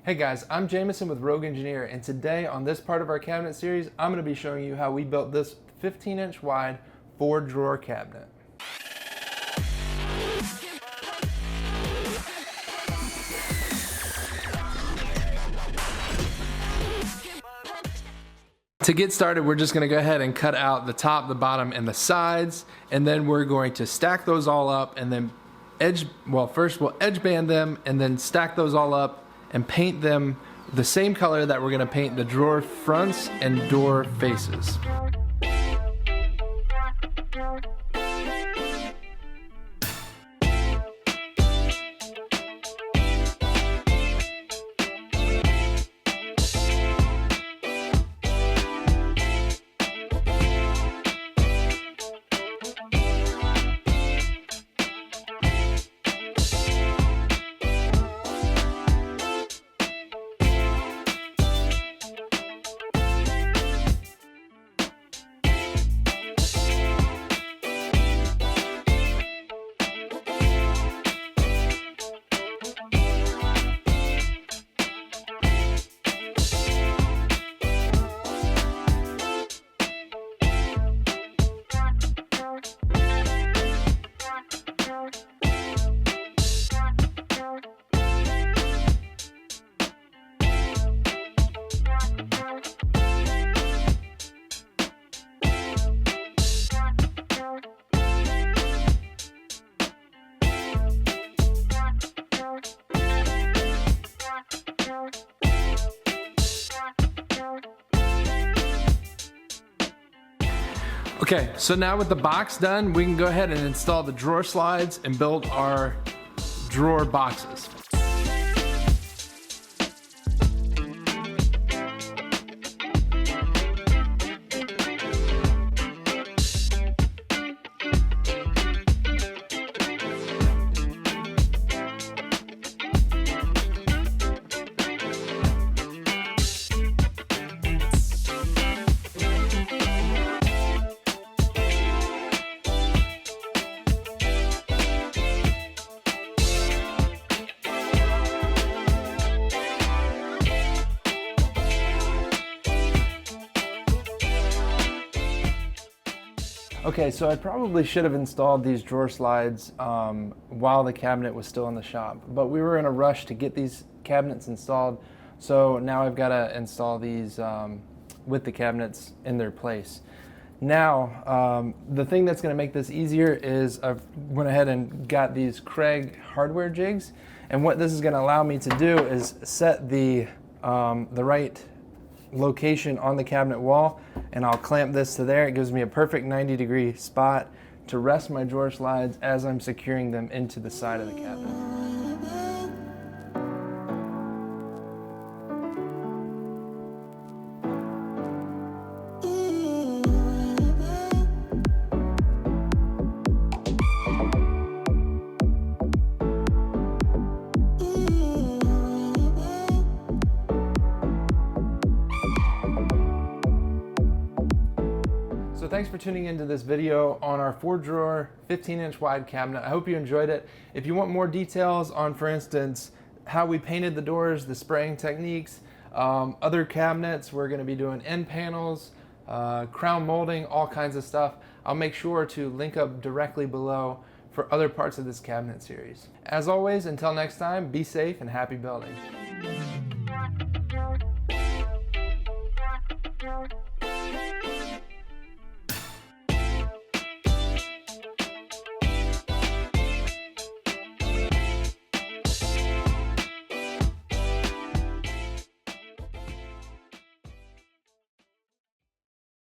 Hey guys, I'm Jameson with Rogue Engineer, and today on this part of our cabinet series, I'm going to be showing you how we built this 15-inch wide 4-drawer cabinet. To get started, we're just going to go ahead and cut out the top, the bottom, and the sides, and then we're going to stack those all up and then first we'll edge band them and then stack those all up and paint them the same color that we're going to paint the drawer fronts and door faces. Okay, so now with the box done, we can go ahead and install the drawer slides and build our drawer boxes. Okay, so I probably should have installed these drawer slides while the cabinet was still in the shop, but we were in a rush to get these cabinets installed, so now I've got to install these with the cabinets in their place. Now, the thing that's going to make this easier is I've went ahead and got these Craig hardware jigs, and what this is going to allow me to do is set the right location on the cabinet wall, and I'll clamp this to there. It gives me a perfect 90-degree spot to rest my drawer slides as I'm securing them into the side of the cabinet. So thanks for tuning into this video on our 4-drawer 15-inch wide cabinet. I hope you enjoyed it. If you want more details on, for instance, how we painted the doors, the spraying techniques, other cabinets, we're going to be doing end panels, crown molding, all kinds of stuff. I'll make sure to link up directly below for other parts of this cabinet series. As always, until next time, be safe and happy building.